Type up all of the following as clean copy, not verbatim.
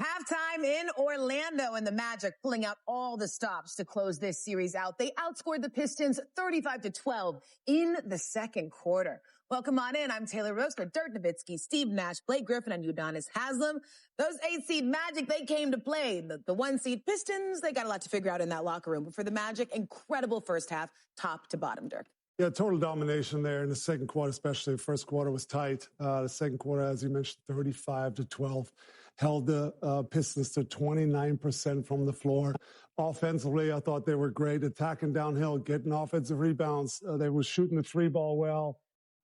Halftime in Orlando, and the Magic pulling out all the stops to close this series out. They outscored the Pistons 35-12 in the second quarter. Welcome on in. I'm Taylor Rooks with Dirk Nowitzki, Steve Nash, Blake Griffin, and Udonis Haslem. Those 8-seed Magic, they came to play. The 1-seed Pistons, they got a lot to figure out in that locker room. But for the Magic, incredible first half, top to bottom, Dirk. Yeah, total domination there in the second quarter, especially. The first quarter was tight. The second quarter, as you mentioned, 35-12. Held the Pistons to 29% from the floor. Offensively, I thought they were great, attacking downhill, getting offensive rebounds. They were shooting the three ball well.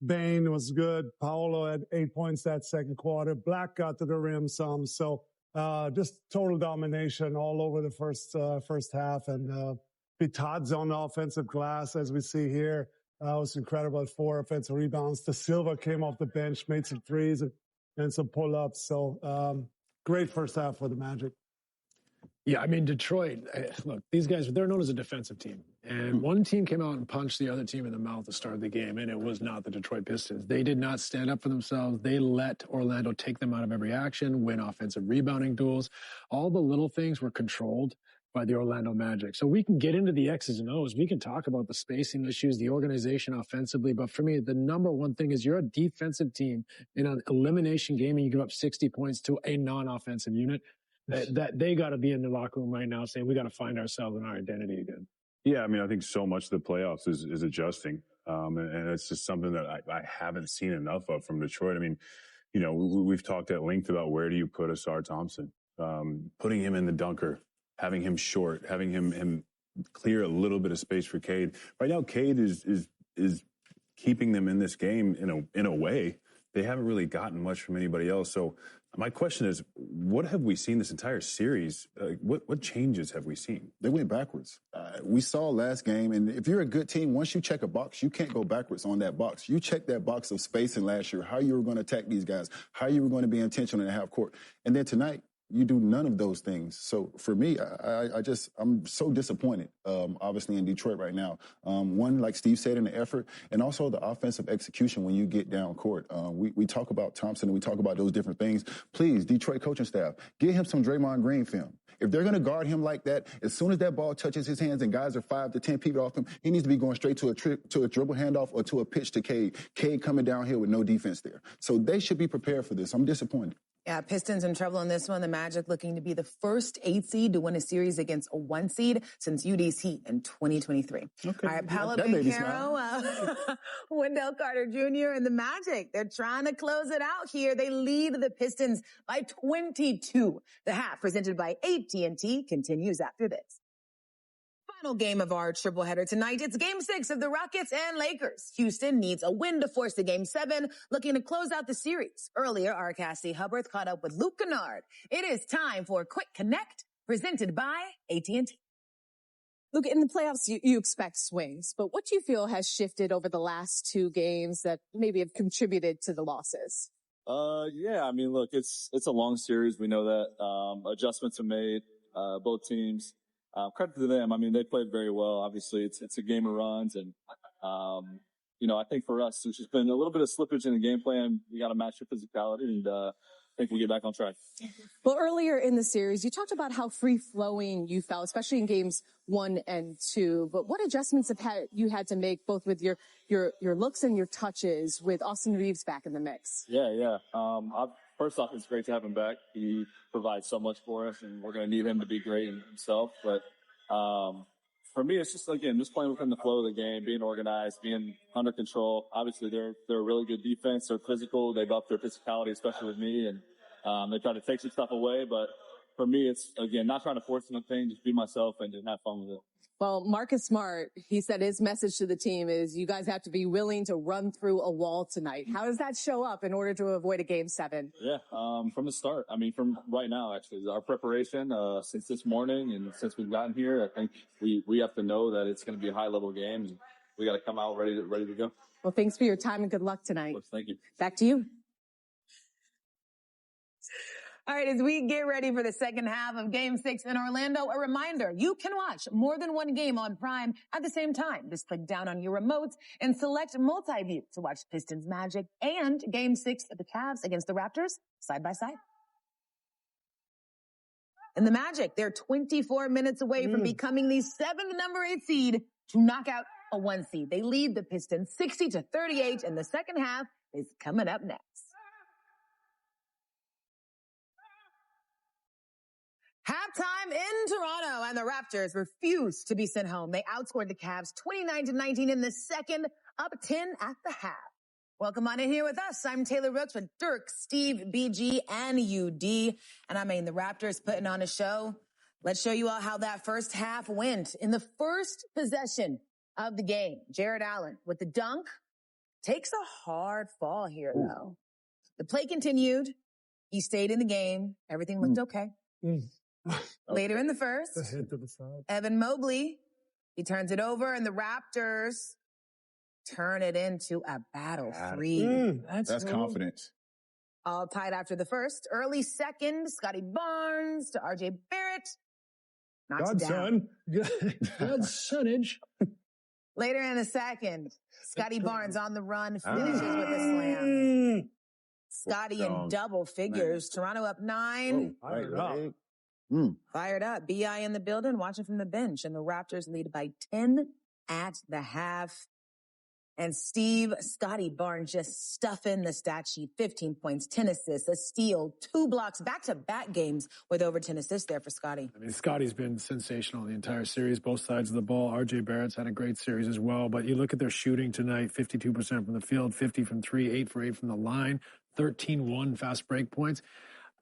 Bain was good. Paolo had 8 points that second quarter. Black got to the rim some. So just total domination all over the first half. And Todd's on the offensive glass, as we see here. Was incredible at 4 offensive rebounds. De Silva came off the bench, made some threes and some pull-ups. So great first half for the Magic. Yeah, I mean, Detroit, look, these guys, they're known as a defensive team. And one team came out and punched the other team in the mouth to start the game, and it was not the Detroit Pistons. They did not stand up for themselves. They let Orlando take them out of every action, win offensive rebounding duels. All the little things were controlled by the Orlando Magic. So we can get into the X's and O's. We can talk about the spacing issues, the organization offensively. But for me, the number one thing is you're a defensive team in an elimination game and you give up 60 points to a non-offensive unit. That they got to be in the locker room right now saying we got to find ourselves and our identity again. Yeah, I mean, I think so much of the playoffs is adjusting. And it's just something that I haven't seen enough of from Detroit. I mean, you know, we've talked at length about where do you put Asar Thompson, putting him in the dunker, having him short, having him clear a little bit of space for Cade. Right now, Cade is keeping them in this game in a way. They haven't really gotten much from anybody else. So my question is, what have we seen this entire series? What changes have we seen? They went backwards. We saw last game, and if you're a good team, once you check a box, you can't go backwards on that box. You check that box of spacing last year, how you were going to attack these guys, how you were going to be intentional in the half court. And then tonight, you do none of those things. So for me, I'm so disappointed, obviously, in Detroit right now. One, like Steve said, in the effort, and also the offensive execution when you get down court. We talk about Thompson and we talk about those different things. Please, Detroit coaching staff, get him some Draymond Green film. If they're going to guard him like that, as soon as that ball touches his hands and guys are 5 to 10 feet off him, he needs to be going straight to a dribble handoff or to a pitch to Cade. Cade coming down here with no defense there. So they should be prepared for this. I'm disappointed. Yeah, Pistons in trouble in this one. The Magic looking to be the first 8 seed to win a series against a 1 seed since UD's Heat in 2023. Okay. All right, Paolo Banchero, Wendell Carter Jr. and the Magic. They're trying to close it out here. They lead the Pistons by 22. The half presented by AT&T continues after this. Final game of our triple header tonight. It's game 6 of the Rockets and Lakers. Houston needs a win to force the game 7, looking to close out the series. Earlier, our Cassie Hubbard caught up with Luke Kennard. It is time for a quick connect presented by AT&T. Luke, in the playoffs, you expect swings, but what do you feel has shifted over the last 2 games that maybe have contributed to the losses? Yeah, I mean, look, it's a long series. We know that, adjustments are made, both teams. Credit to them. I mean, they played very well. Obviously, it's a game of runs. And, you know, I think for us, there's just been a little bit of slippage in the game plan. We got to match the physicality, and I think we'll get back on track. Well, earlier in the series, you talked about how free-flowing you felt, especially in games 1 and 2. But what adjustments have you had to make, both with your looks and your touches, with Austin Reeves back in the mix? Yeah. First off, it's great to have him back. He provides so much for us, and we're going to need him to be great himself. But for me, it's just, again, just playing within the flow of the game, being organized, being under control. Obviously, they're a really good defense. They're physical. They've upped their physicality, especially with me, and they try to take some stuff away. But for me, it's, again, not trying to force anything, just be myself and just have fun with it. Well, Marcus Smart, he said his message to the team is you guys have to be willing to run through a wall tonight. How does that show up in order to avoid a game 7? Yeah, from the start. I mean, from right now, actually. Our preparation since this morning and since we've gotten here, I think we have to know that it's going to be a high-level game. And we got to come out ready to go. Well, thanks for your time and good luck tonight. Of course, thank you. Back to you. All right, as we get ready for the second half of Game 6 in Orlando, a reminder, you can watch more than one game on Prime at the same time. Just click down on your remote and select multi-view to watch Pistons Magic and Game 6 of the Cavs against the Raptors side by side. And the Magic, they're 24 minutes away from becoming the 7th number 8 seed to knock out a 1 seed. They lead the Pistons 60-38, and the second half is coming up next. Halftime in Toronto, and the Raptors refused to be sent home. They outscored the Cavs 29-19 in the second, up 10 at the half. Welcome on in here with us. I'm Taylor Rooks with Dirk, Steve, BG, and UD. And I mean, the Raptors putting on a show. Let's show you all how that first half went. In the first possession of the game, Jared Allen with the dunk takes a hard fall here, though. The play continued. He stayed in the game. Everything looked okay. Later in the first, hit to the side. Evan Mobley, he turns it over, and the Raptors turn it into a battle free. That's confidence. All tied after the first. Early second, Scotty Barnes to RJ Barrett. Knocks it down. Godsonage. Later in the second, Scotty Barnes on the run, finishes with a slam. Scotty in double figures. Toronto up 9. Fired up. B.I. in the building, watching from the bench. And the Raptors lead by 10 at the half. And Steve, Scotty Barnes just stuffing the stat sheet. 15 points, 10 assists, a steal, 2 blocks, back-to-back games with over 10 assists there for Scotty. I mean, Scotty's been sensational the entire series, both sides of the ball. RJ Barrett's had a great series as well. But you look at their shooting tonight, 52% from the field, 50 from 3, 8 for 8 from the line, 13-1 fast break points.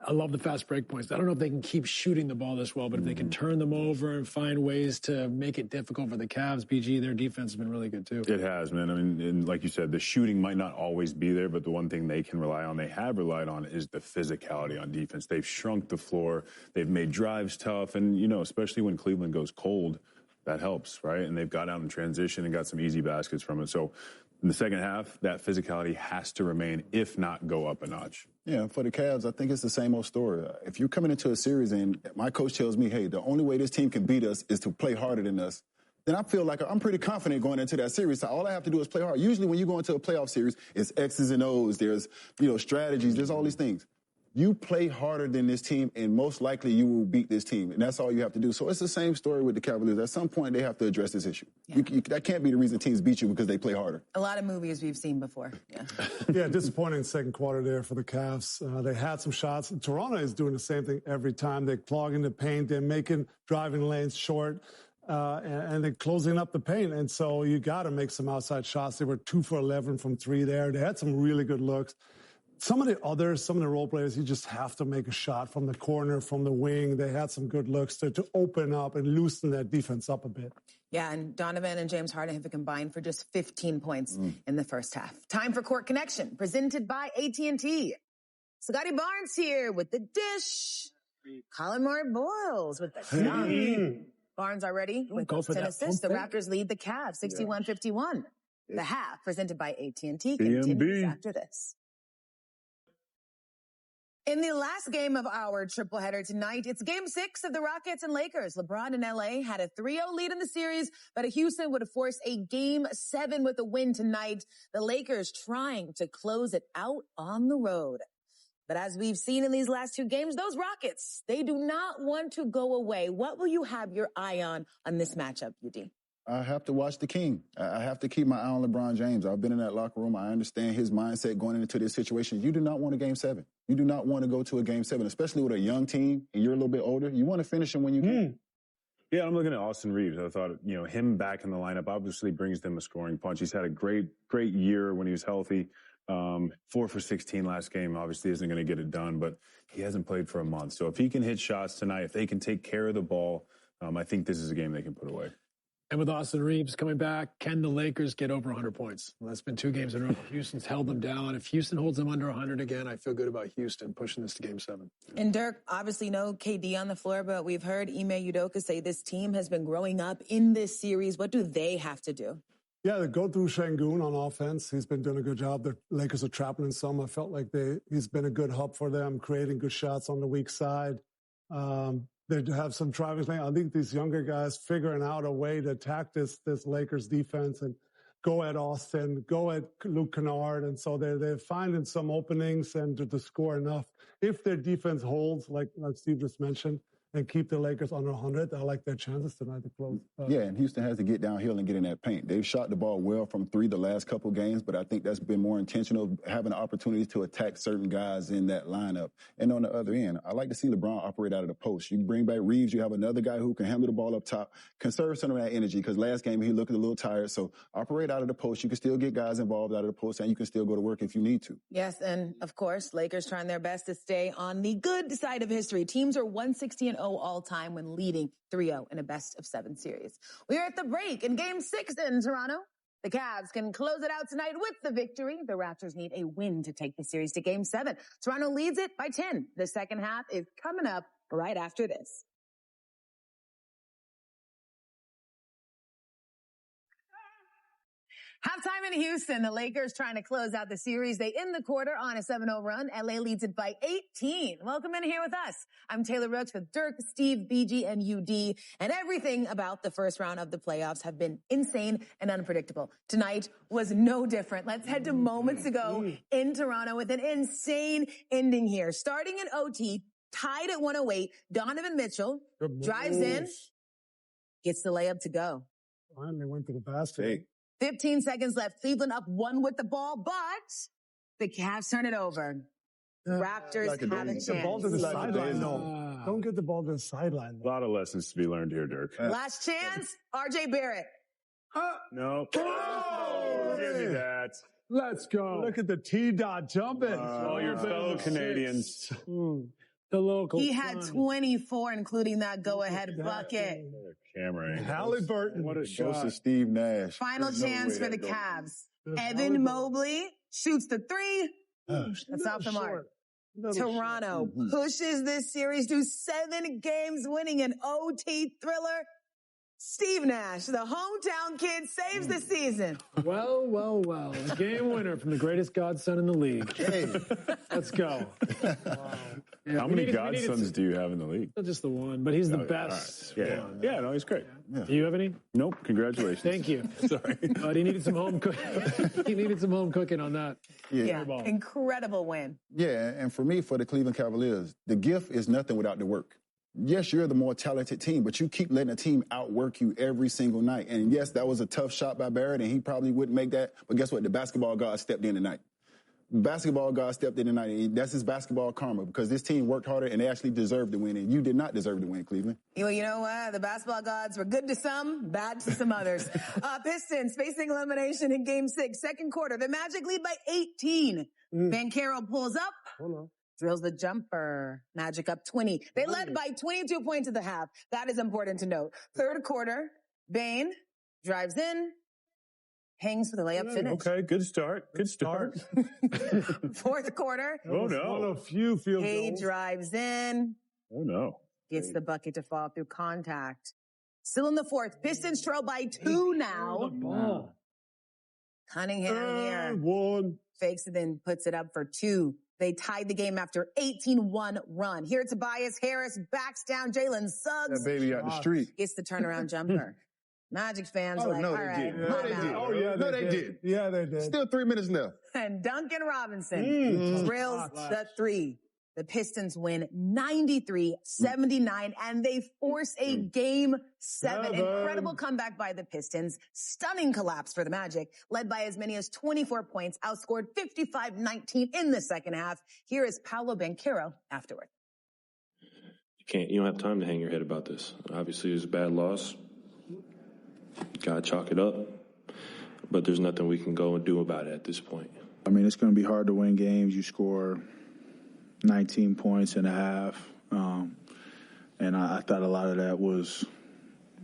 I love the fast break points. I don't know if they can keep shooting the ball this well, but if they can turn them over and find ways to make it difficult for the Cavs, BG, their defense has been really good too. It has, man. I mean, and like you said, the shooting might not always be there, but the one thing they can rely on, they have relied on, is the physicality on defense. They've shrunk the floor. They've made drives tough. And, you know, especially when Cleveland goes cold, that helps, right? And they've got out in transition and got some easy baskets from it. So in the second half, that physicality has to remain, if not go up a notch. Yeah, for the Cavs, I think it's the same old story. If you're coming into a series and my coach tells me, hey, the only way this team can beat us is to play harder than us, then I feel like I'm pretty confident going into that series. So all I have to do is play hard. Usually when you go into a playoff series, it's X's and O's. There's, strategies. There's all these things. You play harder than this team, and most likely you will beat this team. And that's all you have to do. So it's the same story with the Cavaliers. At some point, they have to address this issue. Yeah. That can't be the reason teams beat you, because they play harder. A lot of movies we've seen before. Yeah. Yeah, disappointing second quarter there for the Cavs. They had some shots. Toronto is doing the same thing every time. They're clogging the paint. They're making driving lanes short. And they're closing up the paint. And so you got to make some outside shots. They were 2 for 11 from 3 there. They had some really good looks. Some of the role players, you just have to make a shot from the corner, from the wing. They had some good looks to open up and loosen that defense up a bit. Yeah, and Donovan and James Harden have combined for just 15 points in the first half. Time for Court Connection, presented by AT&T. Scotty Barnes here with the dish. Colin Murray Boyles with the dunk. Barnes already with 10 assists. The Raptors lead the Cavs 61-51. The half, presented by AT&T, continues after this. In the last game of our tripleheader tonight, it's Game 6 of the Rockets and Lakers. LeBron and LA had a 3-0 lead in the series, but Houston would force a Game 7 with a win tonight. The Lakers trying to close it out on the road. But as we've seen in these last 2 games, those Rockets, they do not want to go away. What will you have your eye on this matchup, UD? I have to watch the King. I have to keep my eye on LeBron James. I've been in that locker room. I understand his mindset going into this situation. You do not want a Game 7. You do not want to go to a Game 7, especially with a young team and you're a little bit older. You want to finish them when you can. Yeah, I'm looking at Austin Reeves. I thought, him back in the lineup obviously brings them a scoring punch. He's had a great year when he was healthy. 4 for 16 last game obviously isn't going to get it done, but he hasn't played for a month. So if he can hit shots tonight, if they can take care of the ball, I think this is a game they can put away. And with Austin Reeves coming back, can the Lakers get over 100 points? Well, that's been 2 games in a row. Houston's held them down. If Houston holds them under 100 again, I feel good about Houston pushing this to Game 7. And Dirk, obviously no KD on the floor, but we've heard Ime Udoka say this team has been growing up in this series. What do they have to do? Yeah, they go through Şengün on offense. He's been doing a good job. The Lakers are trapping in some. I felt like he's been a good hub for them, creating good shots on the weak side. They have some driving lane. I think these younger guys figuring out a way to attack this Lakers defense and go at Austin, go at Luke Kennard. And so they're finding some openings and to score enough. If their defense holds, like Steve just mentioned, and keep the Lakers under 100. I like their chances tonight to close. Yeah, and Houston has to get downhill and get in that paint. They've shot the ball well from three the last couple games, but I think that's been more intentional, having opportunities to attack certain guys in that lineup. And on the other end, I like to see LeBron operate out of the post. You bring back Reeves, you have another guy who can handle the ball up top, conserve some of that energy, because last game he looked a little tired. So operate out of the post. You can still get guys involved out of the post, and you can still go to work if you need to. Yes, and of course, Lakers trying their best to stay on the good side of history. Teams are 160-0 all time when leading 3-0 in a best-of-7 series. We are at the break in Game 6 in Toronto. The Cavs can close it out tonight with the victory. The Raptors need a win to take the series to Game 7. Toronto leads it by 10. The second half is coming up right after this. Halftime in Houston, the Lakers trying to close out the series. They end the quarter on a 7-0 run. LA leads it by 18. Welcome in here with us. I'm Taylor Rooks with Dirk, Steve, BG, and UD. And everything about the first round of the playoffs have been insane and unpredictable. Tonight was no different. Let's head to moments ago in Toronto with an insane ending here. Starting in OT, tied at 108, Donovan Mitchell drives in, gets the layup to go. Finally went to the basket. Hey. 15 seconds left. Cleveland up 1 with the ball, but the Cavs turn it over. Raptors have a chance. The ball to the sideline, no. Don't get the ball to the sideline. A lot of lessons to be learned here, Dirk. Last chance, RJ Barrett. No. Oh, give me that. Let's go. Look at the T-Dot jumping. All your fellow Canadians. The local. He had 24, including that go-ahead bucket. Cameron. Halliburton. What a Goes shot. to Steve Nash. Final There's no chance way for the that goes. Cavs. There's Evan Halliburton. Mobley shoots the three. That's off the mark. Toronto pushes this series to 7 games, winning an OT thriller. Steve Nash, the hometown kid, saves the season. Well, well, well. A game winner from the greatest godson in the league. Hey. Let's go. Wow. Yeah, How many godsons do you have in the league? Not just the one, but he's the All best. right. Yeah. one. Yeah, no, he's great. Yeah. Do you have any? Nope. Congratulations. Thank you. Sorry. But he needed some home cooking. He needed some home cooking on that. Yeah, incredible win. Yeah, and for me, for the Cleveland Cavaliers, the gift is nothing without the work. Yes, you're the more talented team, but you keep letting a team outwork you every single night. And yes, that was a tough shot by Barrett, and he probably wouldn't make that. But guess what? The basketball god stepped in tonight. Basketball god stepped in tonight, and that's his basketball karma, because this team worked harder, and they actually deserved the win, and you did not deserve the win, Cleveland. Well, you know what? The basketball gods were good to some, bad to some others. Pistons facing elimination in Game 6, second quarter. The Magic lead by 18. Banchero pulls up. Drills the jumper. Magic up 20. They led by 22 points at the half. That is important to note. Third quarter, Bane drives in, hangs for the layup finish. Okay, good start. Good start. Fourth quarter, Oh, no. One of few field he goals. drives in, Oh, no. gets the bucket to fall through contact. Still in the fourth. Pistons trail by 2 now. Ball. Cunningham here. One. Fakes it, then puts it up for 2. They tied the game after 18-1 run. Here Tobias Harris backs down Jalen Suggs. That baby out the street. Gets the turnaround jumper. Magic fans are like, no, all they right, did. No, they timeout. did. Oh, yeah, No, they did. Yeah, they did. Still 3 minutes left. And Duncan Robinson drills the 3. The Pistons win 93-79, and they force a Game 7. Incredible comeback by the Pistons. Stunning collapse for the Magic, led by as many as 24 points, outscored 55-19 in the second half. Here is Paolo Banchero afterward. You don't have time to hang your head about this. Obviously, it was a bad loss. Gotta chalk it up. But there's nothing we can go and do about it at this point. I mean, it's going to be hard to win games. You score 19 points in a half. And I thought a lot of that was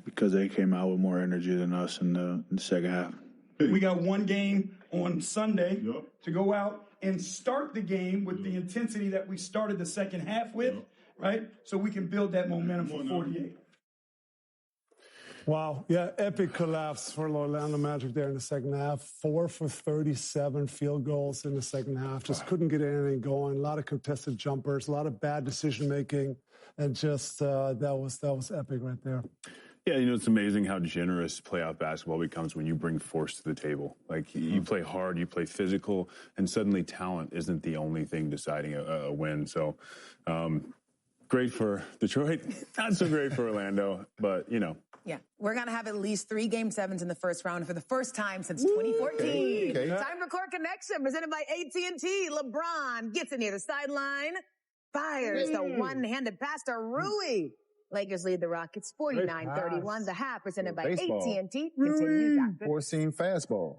because they came out with more energy than us in the second half. We got one game on Sunday to go out and start the game with the intensity that we started the second half with, right? So we can build that momentum for 48. Wow. Yeah, epic collapse for the Orlando Magic there in the second half. 4 for 37 field goals in the second half. Just couldn't get anything going. A lot of contested jumpers, a lot of bad decision-making. And just that was epic right there. Yeah, you know, it's amazing how generous playoff basketball becomes when you bring force to the table. Like, you play hard, you play physical, and suddenly talent isn't the only thing deciding a win. So, Great for Detroit, not so great for Orlando, but, you know. Yeah, we're going to have at least 3 Game 7s in the first round for the first time since 2014. Okay. Time for Core Connection, presented by AT&T. LeBron gets it near the sideline, fires the one-handed pass to Rui. Lakers lead the Rockets 49-31. The half, presented by AT&T, continues after. Four-seam fastball.